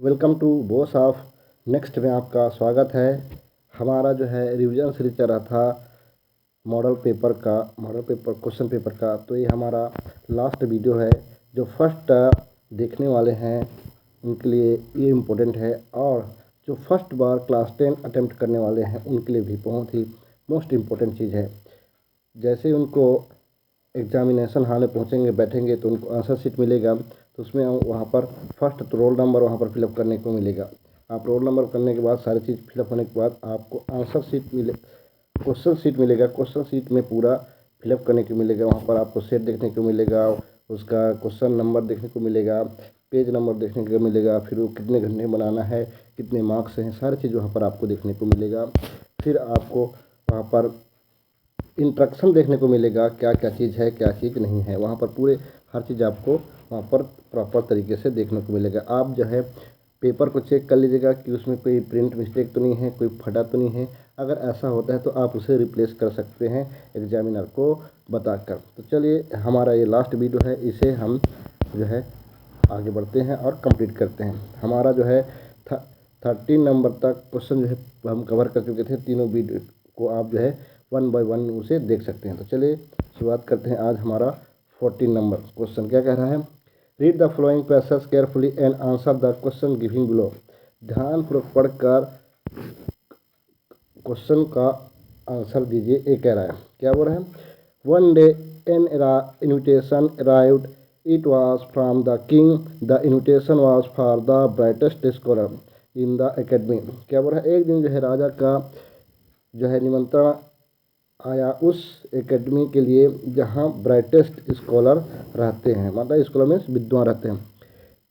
Welcome to boss of next में आपका स्वागत है। हमारा जो है रिवीजन सीरीज चल रहा था मॉडल पेपर क्वेश्चन पेपर का। तो ये हमारा लास्ट वीडियो है। जो फर्स्ट देखने वाले हैं उनके लिए ये इम्पोर्टेंट है, और जो फर्स्ट बार क्लास 10 अटेम्प्ट करने वाले हैं उनके लिए भी बहुत ही मोस्ट इम्पोर्टेंट चीज़ है। जैसे उनको एग्जामिनेशन हॉल में पहुँचेंगे, बैठेंगे, तो उनको आंसर शीट मिलेगा। तो उसमें वहाँ पर फर्स्ट तो रोल नंबर वहाँ पर फिलअप करने को मिलेगा। आप रोल नंबर करने के बाद सारी चीज़ फिलअप होने के बाद आपको आंसर शीट क्वेश्चन शीट मिलेगा। क्वेश्चन शीट में पूरा फिलअप करने को मिलेगा। वहाँ पर आपको सेट देखने को मिलेगा, उसका क्वेश्चन नंबर देखने को मिलेगा, पेज नंबर देखने को मिलेगा, फिर वो कितने घंटे में बनाना है, कितने मार्क्स हैं, सारी चीज़ वहाँ पर आपको देखने को मिलेगा। फिर आपको वहाँ पर इंस्ट्रक्शन देखने को मिलेगा, क्या क्या चीज़ है, क्या चीज़ नहीं है। वहाँ पर पूरे हर चीज़ आपको वहाँ पर प्रॉपर तरीके से देखने को मिलेगा। आप जो है पेपर को चेक कर लीजिएगा कि उसमें कोई प्रिंट मिस्टेक तो नहीं है, कोई फटा तो नहीं है। अगर ऐसा होता है तो आप उसे रिप्लेस कर सकते हैं एग्जामिनर को बताकर। तो चलिए, हमारा ये लास्ट वीडियो है, इसे हम जो है आगे बढ़ते हैं और कंप्लीट करते हैं। हमारा जो है 13 नंबर तक क्वेश्चन जो है हम कवर कर चुके थे। तीनों वीडियो को आप जो है 1 बाय 1 उसे देख सकते हैं। तो चलिए शुरुआत करते हैं। आज हमारा 14 नंबर क्वेश्चन क्या कह रहा है। Read the following passage carefully and answer the question giving below. ध्यानपूर्वक पढ़कर क्वेश्चन का आंसर दीजिए। ये कह रहा है, क्या बोल रहा है। One day an invitation arrived. It was from the king. The invitation was for the brightest scholar in the academy. क्या बोल रहा है, एक दिन जो है राजा का जो है निमंत्रण आया उस एकेडमी के लिए जहाँ ब्राइटेस्ट स्कॉलर रहते हैं, मतलब स्कॉलर में विद्वान रहते हैं।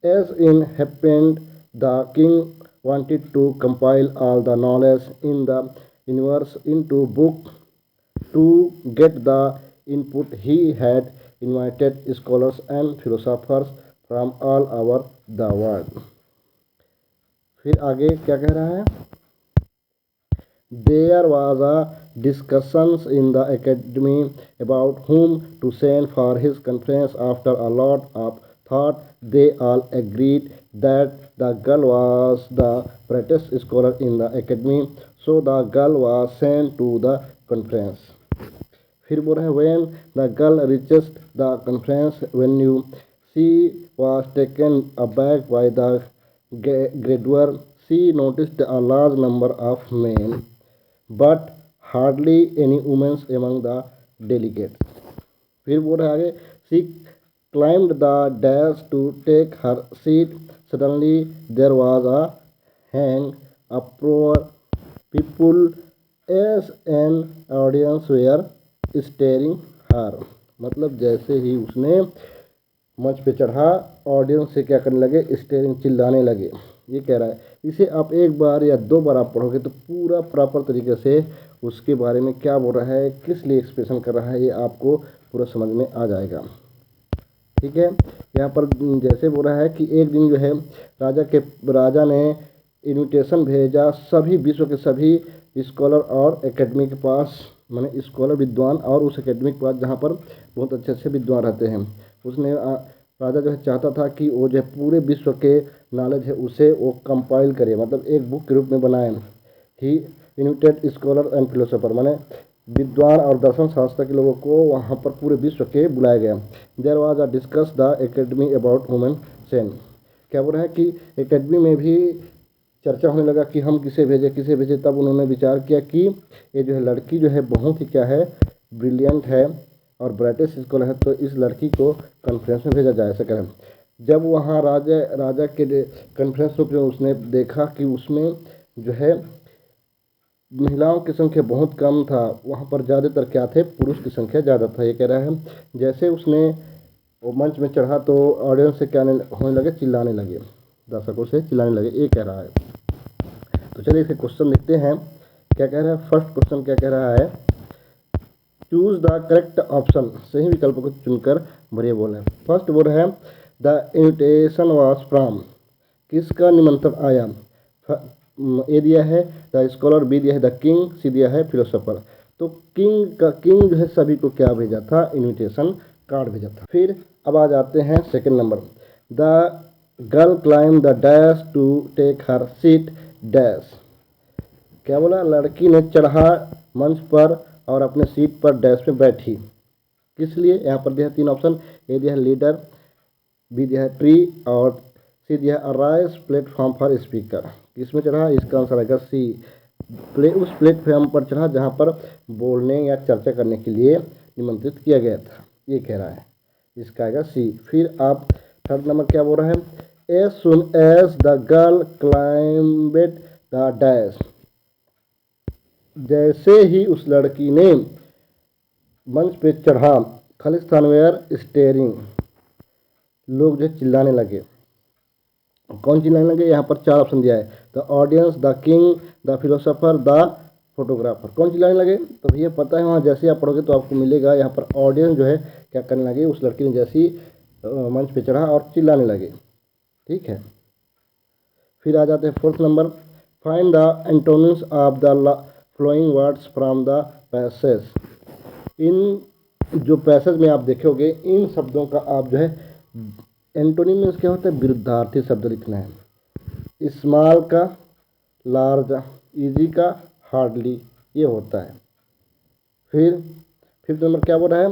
As in happened, the king wanted to compile all the knowledge in the universe into book. To get the input, he had invited scholars and philosophers from all over the world. फिर आगे क्या कह रहा है। There was a discussions in the academy about whom to send for his conference. After a lot of thought, they all agreed that the girl was the brightest scholar in the academy, so the girl was sent to the conference. फिर बोल रहा है, when the girl reached the conference venue, she was taken aback by the grandeur. She noticed a large number of men, but hardly any women among the delegates. फिर बोल रहा है आगे, she climbed the dash to take her seat. Suddenly there was a hang uproar. People as an audience were staring her. मतलब जैसे ही उसने मंच पे चढ़ा, ऑडियंस से क्या करने लगे, स्टेरिंग, चिल्लाने लगे। ये कह रहा है, इसे आप एक बार या दो बार आप पढ़ोगे तो पूरा प्रॉपर तरीके से उसके बारे में क्या बोल रहा है, किस लिए एक्सप्रेशन कर रहा है, ये आपको पूरा समझ में आ जाएगा। ठीक है, यहाँ पर जैसे बोल रहा है कि एक दिन जो है राजा ने इन्विटेशन भेजा सभी विश्व के सभी स्कॉलर और एकेडमी के पास, माने स्कॉलर विद्वान और उस एकेडमी के पास जहाँ पर बहुत अच्छे अच्छे विद्वान रहते हैं। उसने राजा जो है चाहता था कि वो जो है पूरे विश्व के नॉलेज है उसे वो कंपाइल करे, मतलब एक बुक के रूप में बनाए। ही इन्विटेड स्कॉलर एंड फिलोसोफर, माने विद्वान और दर्शन शास्त्र के लोगों को वहाँ पर पूरे विश्व के बुलाया गया। There was a discuss the academy about women sen. क्या बोल रहा है कि एकेडमी में भी चर्चा होने लगा कि हम किसे भेजें। तब उन्होंने विचार किया कि ये जो है लड़की जो है बहुत ही क्या है, ब्रिलियंट है और ब्राइटेस्ट स्कॉलर है, तो इस लड़की को कॉन्फ्रेंस में भेजा जाए, ऐसा करें। जब वहाँ राजा के कॉन्फ्रेंस में उसने देखा कि उसमें जो है महिलाओं की संख्या बहुत कम था, वहाँ पर ज़्यादातर क्या थे, पुरुष की संख्या ज़्यादा था। ये कह रहा है, जैसे उसने वो मंच में चढ़ा तो ऑडियंस से क्या होने लगे, चिल्लाने लगे, दर्शकों से चिल्लाने लगे, ये कह रहा है। तो चलिए फिर क्वेश्चन देखते हैं क्या कह रहा है। फर्स्ट क्वेश्चन क्या कह रहा है, चूज द करेक्ट ऑप्शन, सही विकल्प को चुनकर भरिए बोल है। फर्स्ट बोल है, द इन्विटेशन वाज फ्रॉम, किसका निमंत्रण आया। ए दिया है द स्कॉलर, बी दिया है द किंग, सी दिया है फिलोसोफर। तो किंग जो है सभी को क्या भेजा था, इन्विटेशन कार्ड भेजा था। फिर अब आ जाते हैं second number, the girl claim the dash to take her seat dash. क्या बोला, लड़की ने चढ़ा मंच पर और अपने सीट पर डैश पे बैठी। किस लिए, यहाँ पर दिया है 3 ऑप्शन, ए दिया है लीडर, बी दिया है ट्री और सी दिया है अराइज प्लेटफॉर्म फॉर स्पीकर। किसमें चढ़ा, इसका आंसर आएगा सी, उस प्लेटफॉर्म पर चढ़ा जहाँ पर बोलने या चर्चा करने के लिए निमंत्रित किया गया था, ये कह रहा है, इसका आएगा सी। फिर आप थर्ड नंबर क्या बोल रहे हैं, as soon as the girl climbed the dash. जैसे ही उस लड़की ने मंच पे चढ़ा, खालिस्तान वेयर स्टेरिंग, लोग जो चिल्लाने लगे। कौन चिल्लाने लगे, यहाँ पर 4 ऑप्शन दिया है, the audience, the king, the philosopher, the photographer. कौन चिल्लाने लगे, तो भैया पता है, वहाँ जैसे आप पढ़ोगे तो आपको मिलेगा, यहाँ पर ऑडियंस जो है क्या करने लगे, उस लड़की ने जैसी मंच पे चढ़ा और चिल्लाने लगे। ठीक है, फिर आ जाते हैं 4th number, find the antonyms of the following words from the passage. इन जो पैसेज में आप देखोगे, इन शब्दों का आप जो है एंटोनिम मीन्स क्या होता है, विरुद्धार्थी शब्द लिखना है। स्मॉल का लार्ज, इजी का हार्डली, ये होता है। फिर 5th नंबर क्या बोल रहा है,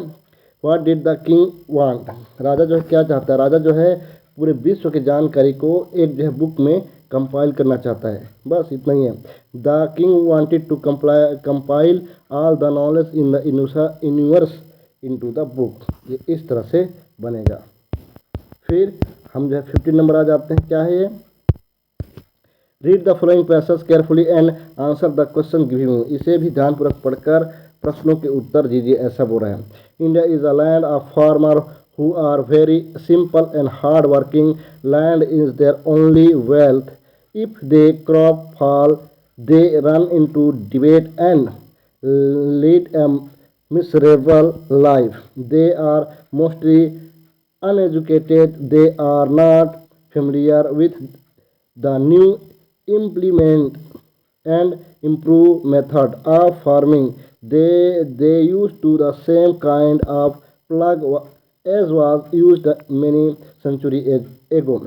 what did the king want. राजा जो है क्या चाहता है, राजा जो है पूरे विश्व की जानकारी को एक जो है बुक में कंपाइल करना चाहता है, बस इतना ही है। The king wanted to compile all the knowledge in the universe into the book, ये इस तरह से बनेगा। फिर हम जो है 15 नंबर आ जाते हैं, क्या है ये, read the following passage carefully and answer the question given. इसे भी ध्यानपूर्वक पढ़कर प्रश्नों के उत्तर दीजिए, ऐसा बोल रहे हैं। India is a land of farmer who are very simple and hard working, land is their only wealth, if they crop fall they run into debate and lead a miserable life, they are mostly uneducated, they are not familiar with the new implement and improve method of farming, they used to the same kind of plug as was used many centuries ago.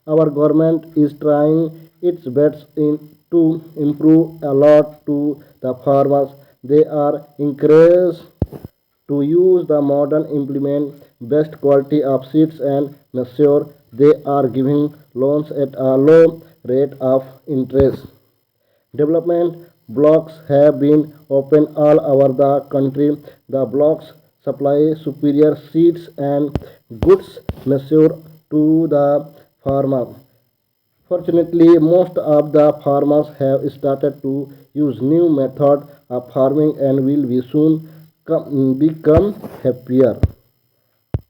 Our government is trying its best to improve a lot to the farmers. They are encouraged to use the modern implement, best quality of seeds and make sure they are giving loans at a low rate of interest. Development blocks have been opened all over the country. The blocks supply superior seeds and goods measure to the farmer. Fortunately, most of the farmers have started to use new method of farming and will be soon become happier.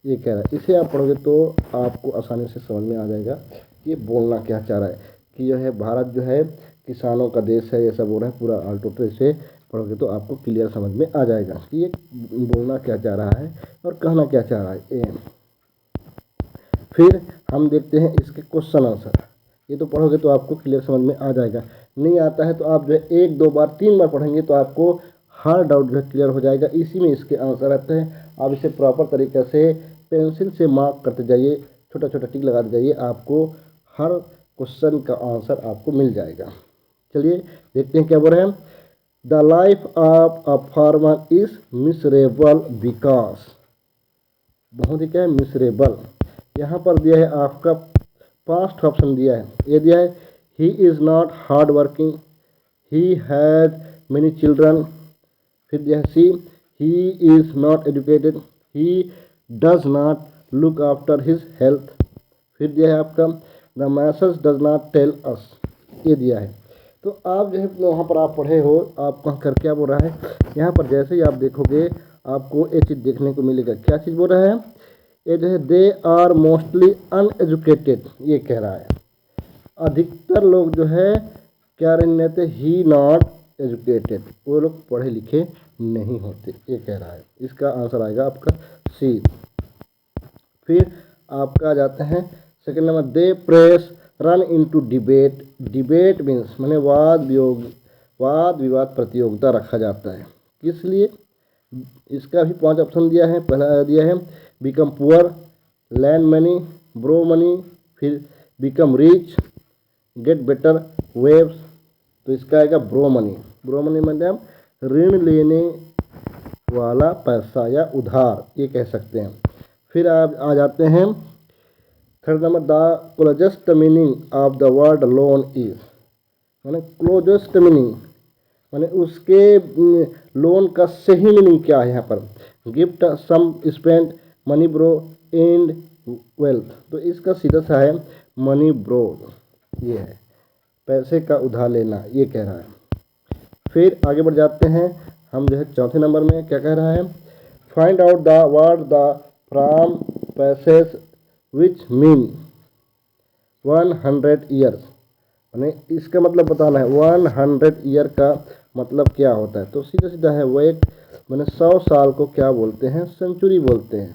ये कह रहा है, इसे आप पढ़ोगे तो आपको आसानी से समझ में आ जाएगा कि ये बोलना क्या चाह रहा है, कि जो है भारत जो है किसानों का देश है, ऐसा बोल रहा है पूरा ऑल टोटल। से पढ़ोगे तो आपको क्लियर समझ में आ जाएगा कि ये बोलना क्या चाह रहा है और कहना क्या चाह रहा है। फिर हम देखते हैं इसके क्वेश्चन आंसर। ये तो पढ़ोगे तो आपको क्लियर समझ में आ जाएगा, नहीं आता है तो आप जो है 1 2 बार 3 बार पढ़ेंगे तो आपको हर डाउट जो है क्लियर हो जाएगा। इसी में इसके आंसर रहते हैं, आप इसे प्रॉपर तरीके से पेंसिल से मार्क करते जाइए, छोटा छोटा टिक लगाते जाइए, आपको हर क्वेश्चन का आंसर आपको मिल जाएगा। चलिए देखते हैं क्या बोल रहे हैं, the life of a farmer is miserable because, बहुत ही क्या है, मिसरेबल। यहाँ पर दिया है आपका 5 ऑप्शन दिया है, ये दिया है he is not hard working, he has many children. फिर दिया है C, he is not educated, he does not look after his health. फिर दिया है आपका the message does not tell us, ये दिया है। तो आप जो है वहाँ पर आप पढ़े हो, आप कहाँ कर क्या बोल रहा है, यहाँ पर जैसे ही आप देखोगे आपको एक चीज़ देखने को मिलेगा। क्या चीज़ बोल रहा है, ये जो है दे आर मोस्टली अनएजुकेटेड, ये कह रहा है अधिकतर लोग जो है क्या रहने थे, ही नॉट एजुकेटेड, वो लोग पढ़े लिखे नहीं होते, ये कह रहा है। इसका आंसर आएगा आपका सी। फिर आपका आ जाते हैं second number, the press ran into debate. Debate means माने वाद विवाद प्रतियोगिता रखा जाता है, किस लिए, इसका भी 5 ऑप्शन दिया है। पहला दिया है become poor, lend money, borrow money, फिर become rich, get better webs. तो इसका आएगा ब्रो मनी। ब्रो मनी मतलब ऋण लेने वाला पैसा या उधार, ये कह सकते हैं। फिर आप आ जाते हैं third number, the closest meaning of the word loan is, माने क्लोजेस्ट मीनिंग माने उसके लोन का सही मीनिंग क्या है यहाँ पर। Gift, some spend, money bro, and wealth. तो इसका सीधा सा है मनी ब्रो, ये है पैसे का उधार लेना, ये कह रहा है। फिर आगे बढ़ जाते हैं हम जो है चौथे नंबर में, क्या कह रहा है, find out the word the from passage which mean 100 years, यानी इसका मतलब बताना है 100 ईयर का मतलब क्या होता है। तो सीधा सीधा है वो एक, मैंने 100 साल को क्या बोलते हैं, सेंचुरी बोलते हैं।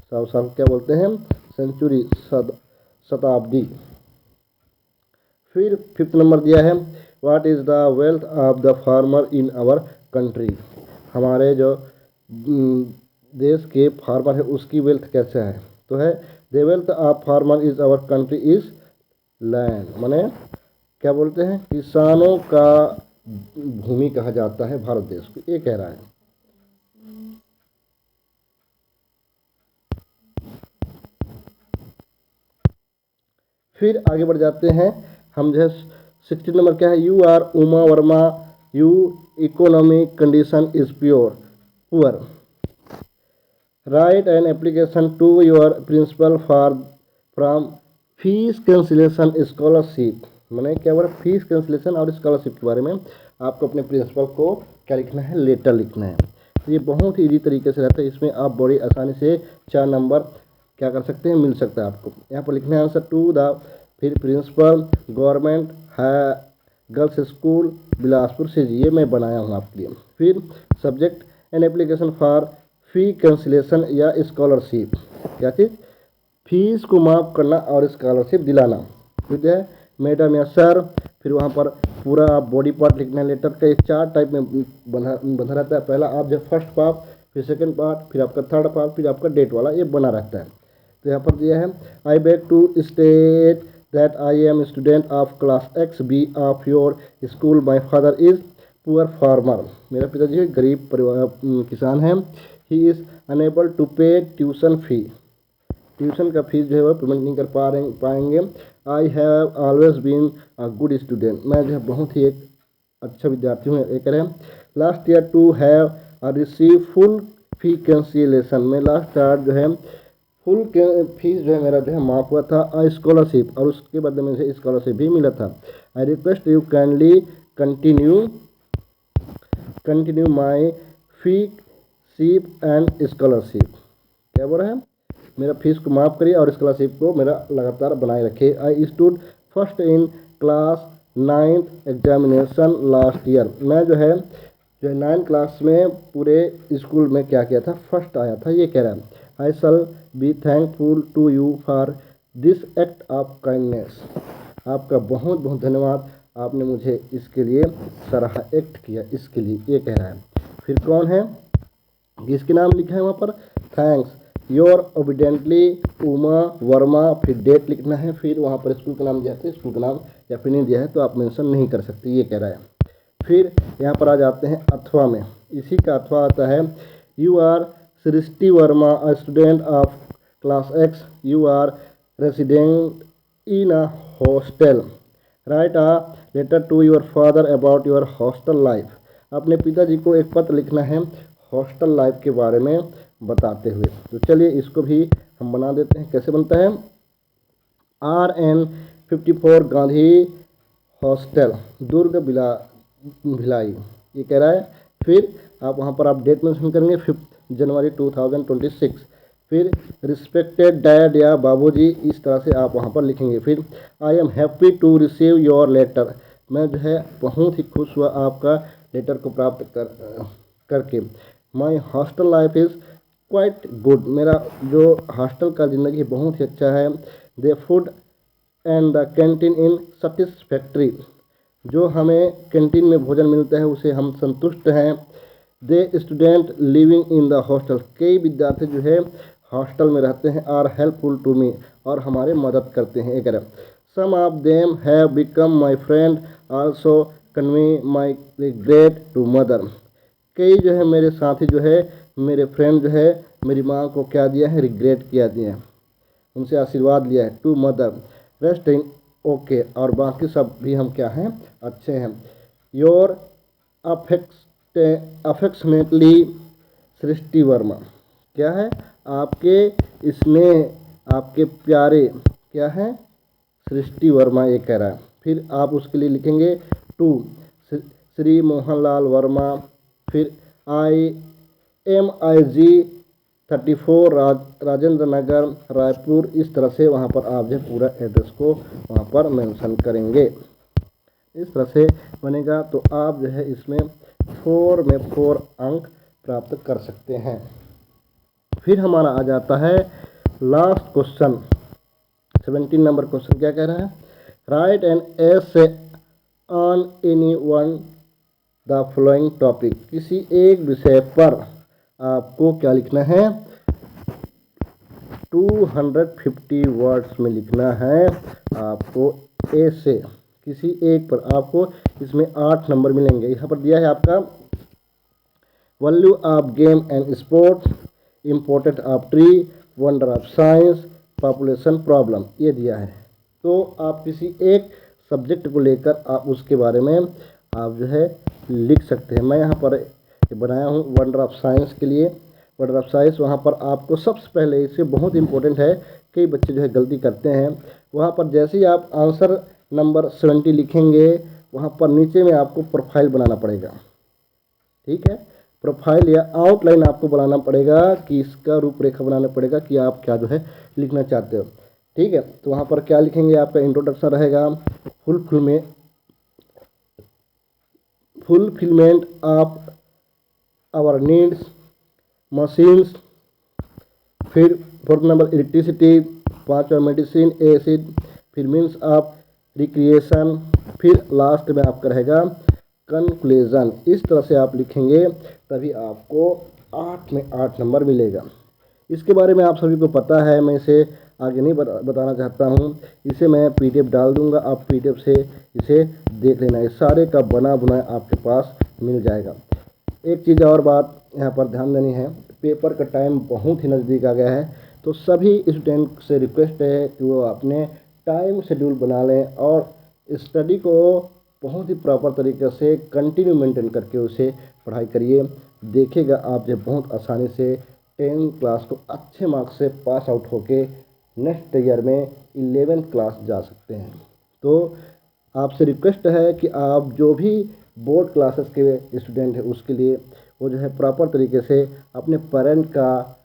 100 साल को क्या बोलते हैं, सेंचुरी, शताब्दी। फिर फिफ्थ नंबर दिया है, what is the wealth of the farmer in our country, हमारे जो देश के फार्मर है उसकी वेल्थ कैसे है। तो है the wealth of farmer is our country is land, माने क्या बोलते हैं, किसानों का भूमि कहा जाता है भारत देश को, ये कह रहा है। फिर आगे बढ़ जाते हैं हम जो है 16 नंबर क्या है, you are Uma Verma, you economic condition is poor, right an application to your principal for from fees cancellation scholarship. मैंने क्या बोला, फीस कैंसिलेशन और स्कॉलरशिप के बारे में आपको अपने प्रिंसिपल को क्या लिखना है, लेटर लिखना है। तो ये बहुत ही ईजी तरीके से रहता है, इसमें आप बड़ी आसानी से 4 नंबर क्या कर सकते हैं, मिल सकता है आपको। यहाँ पर लिखना है आंसर टू द, फिर प्रिंसिपल, गवर्नमेंट है गर्ल्स स्कूल बिलासपुर से, ये मैं बनाया हूँ आपके लिए। फिर subject an application for fee cancellation या स्कॉलरशिप, क्या चीज़, फीस को माफ़ करना और स्कॉलरशिप दिलाना। ठीक है, मैडम या सर। फिर वहाँ पर पूरा आप बॉडी पार्ट लिखना है। लेटर का 4 टाइप में बना रहता है। पहला आप जब फर्स्ट पार्ट, फिर सेकंड पार्ट, फिर आपका थर्ड पार्ट, फिर आपका डेट वाला, ये बना रहता है। तो यहाँ पर दिया है, I beg to state that I am student of class X B of your school, my father is poor farmer, मेरा पिताजी गरीब परिवार किसान हैं। He is unable to pay tuition fee, tuition का फीस जो है वो पेमेंट नहीं कर पाएंगे। I have always been a good student, मैं जो है बहुत ही एक अच्छा विद्यार्थी हूँ, एक रहे। Last year to have receive full fee cancellation, में लास्ट ईयर जो है फुल फीस जो है मेरा जो है माफ़ हुआ था। आ स्कॉलरशिप, और उसके बदले में मुझे स्कॉलरशिप भी मिला था। I request you kindly continue my fee ship and scholarship, क्या बोल रहा है, मेरा फीस को माफ़ करिए और स्कॉलरशिप को मेरा लगातार बनाए रखिए। I stood first in class 9th examination last year, मैं जो है 9th क्लास में पूरे स्कूल में क्या किया था, फर्स्ट आया था, ये कह रहा है। I shall be thankful to you for this act of kindness, आपका बहुत बहुत धन्यवाद, आपने मुझे इसके लिए सराहा, एक्ट किया इसके लिए, ये कह रहा है। फिर कौन है, किसके नाम लिखा है वहाँ पर, thanks your obediently Uma Verma, फिर डेट लिखना है। फिर वहाँ पर स्कूल का नाम दिया है, स्कूल का नाम या फिर नहीं दिया है तो आप मेंशन नहीं कर सकते, ये कह रहा है। फिर यहाँ पर आ जाते हैं अथवा में, इसी का अथवा आता है, you are Srishti Verma a student of class X, you are resident in a hostel, write a letter to your father about your hostel life, अपने पिताजी को एक पत्र लिखना है हॉस्टल लाइफ के बारे में बताते हुए। तो चलिए इसको भी हम बना देते हैं, कैसे बनता है, RN54 गांधी हॉस्टल दुर्ग भिलाई, ये कह रहा है। फिर आप वहाँ पर आप डेट मेंशन करेंगे 5 जनवरी 2026। फिर रिस्पेक्टेड डैड या बाबूजी, इस तरह से आप वहाँ पर लिखेंगे। फिर I am happy to receive your letter, मैं जो है बहुत ही खुश हुआ आपका लेटर को प्राप्त करके। My hostel life is quite good, मेरा जो हॉस्टल का ज़िंदगी बहुत ही अच्छा है। The food and the canteen is satisfactory, जो हमें कैंटीन में भोजन मिलता है उसे हम संतुष्ट हैं। The student living in the hostel, कई विद्यार्थी जो है हॉस्टल में रहते हैं, आर हेल्पफुल टू मी, और हमारे मदद करते हैं। एक some of them have become my friend also convey my regret to mother. कई जो है मेरे साथी जो है, मेरे फ्रेंड जो है, मेरी माँ को क्या दिया है, रिग्रेट किया दिया है, उनसे आशीर्वाद लिया है। To mother rest in okay, और बाकी सब भी हम क्या हैं, अच्छे हैं। Your affectionately Srishti Verma. क्या है, आपके स्नेह, आपके प्यारे क्या है, सृष्टि वर्मा ये कह रहा है। फिर आप उसके लिए लिखेंगे टू श्री मोहनलाल वर्मा, फिर IMIG 34 राजेंद्र नगर रायपुर। इस तरह से वहाँ पर आप जो पूरा एड्रेस को वहाँ पर मेंशन करेंगे। इस तरह से बनेगा तो आप जो है इसमें 4 में 4 अंक प्राप्त कर सकते हैं। फिर हमारा आ जाता है लास्ट क्वेश्चन, 17 नंबर क्वेश्चन क्या कह रहा है, right an essay on any one the following topic. किसी एक विषय पर आपको क्या लिखना है, 250 वर्ड्स में लिखना है आपको ऐसे। किसी एक पर आपको इसमें 8 नंबर मिलेंगे। यहाँ पर दिया है आपका value of game and sports, important of tree, wonder of science, population problem, ये दिया है। तो आप किसी एक सब्जेक्ट को लेकर आप उसके बारे में आप जो है लिख सकते हैं। मैं यहाँ पर बनाया हूँ वंडर ऑफ साइंस के लिए। वंडर ऑफ साइंस वहाँ पर आपको सबसे पहले, इसे बहुत इंपॉर्टेंट है, कई बच्चे जो है गलती करते हैं। वहाँ पर जैसे ही आप आंसर नंबर 70 लिखेंगे, वहाँ पर नीचे में आपको प्रोफाइल बनाना पड़ेगा। ठीक है, प्रोफाइल या आउटलाइन आपको बनाना पड़ेगा, कि इसका रूपरेखा बनाना पड़ेगा कि आप क्या जो है लिखना चाहते हो। ठीक है, तो वहाँ पर क्या लिखेंगे, आपका इंट्रोडक्शन रहेगा, fulfilment of our needs, machines, फिर 4 नंबर इलेक्ट्रिसिटी, 5वां मेडिसिन एसिड, फिर मीन्स ऑफ रिक्रिएशन, फिर लास्ट में आपका रहेगा कंक्लूजन। इस तरह से आप लिखेंगे तभी आपको 8 में 8 नंबर मिलेगा। इसके बारे में आप सभी को पता है, मैं इसे आगे नहीं बताना चाहता हूँ। इसे मैं PDF डाल दूंगा, आप PDF से इसे देख लेना। इस सारे का बना बुना आपके पास मिल जाएगा। एक चीज़ और बात यहाँ पर ध्यान देनी है, पेपर का टाइम बहुत ही नज़दीक आ गया है, तो सभी स्टूडेंट से रिक्वेस्ट है कि वो अपने टाइम शेड्यूल बना लें और स्टडी को बहुत ही प्रॉपर तरीके से कंटिन्यू मेंटेन करके उसे पढ़ाई करिए। देखिएगा आप जब बहुत आसानी से 10th क्लास को अच्छे मार्क्स से पास आउट होके नेक्स्ट ईयर में 11th क्लास जा सकते हैं। तो आपसे रिक्वेस्ट है कि आप जो भी बोर्ड क्लासेस के स्टूडेंट हैं उसके लिए वो जो है प्रॉपर तरीके से अपने पेरेंट का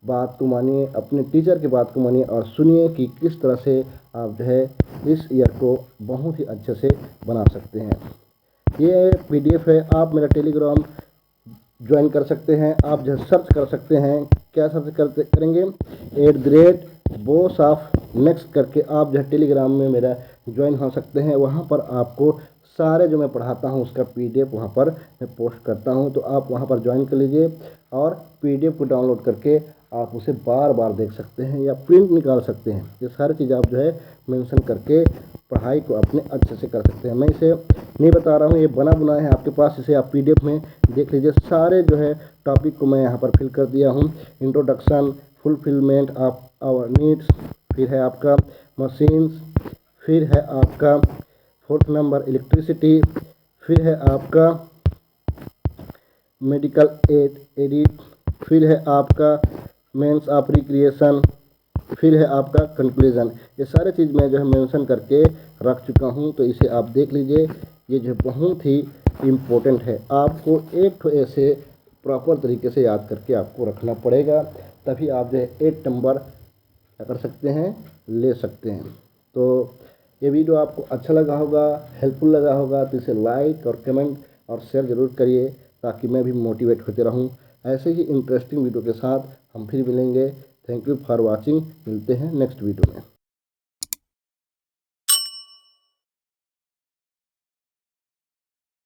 बात को मानिए, अपने टीचर की बात को मानिए और सुनिए कि किस तरह से आप जो है इस ईयर को बहुत ही अच्छे से बना सकते हैं। ये PDF है, आप मेरा टेलीग्राम ज्वाइन कर सकते हैं। आप जो सर्च कर सकते हैं, क्या सर्च करेंगे, @बॉस ऑफ नेक्स्ट करके आप जो है टेलीग्राम में मेरा ज्वाइन हो सकते हैं। वहाँ पर आपको सारे जो मैं पढ़ाता हूँ उसका PDF वहाँ पर मैं पोस्ट करता हूँ, तो आप वहाँ पर ज्वाइन कर लीजिए और PDF को डाउनलोड करके आप उसे बार बार देख सकते हैं या प्रिंट निकाल सकते हैं। ये सारी चीज़ आप जो है मेंशन करके पढ़ाई को अपने अच्छे से कर सकते हैं। मैं इसे नहीं बता रहा हूँ, ये बना बुना है आपके पास, इसे आप PDF में देख लीजिए। सारे जो है टॉपिक को मैं यहाँ पर फिल कर दिया हूँ। Introduction, fulfilment of our needs, फिर है आपका मशीन्स, फिर है आपका 4th नंबर इलेक्ट्रिसिटी, फिर है आपका मेडिकल एडिट, फिर है आपका मेंस ऑफ रिक्रिएशन, फिर है आपका कंक्लूजन। ये सारे चीज़ मैं जो है मेंशन करके रख चुका हूँ, तो इसे आप देख लीजिए। ये जो बहुत ही इम्पोर्टेंट है, आपको एक तो ऐसे प्रॉपर तरीके से याद करके आपको रखना पड़ेगा, तभी आप जो है 8 नंबर क्या कर सकते हैं, ले सकते हैं। तो ये वीडियो आपको अच्छा लगा होगा, हेल्पफुल लगा होगा, तो इसे लाइक और कमेंट और शेयर ज़रूर करिए ताकि मैं भी मोटिवेट होते रहूँ। ऐसे ही इंटरेस्टिंग वीडियो के साथ हम फिर मिलेंगे। Thank you for watching. मिलते हैं नेक्स्ट वीडियो में।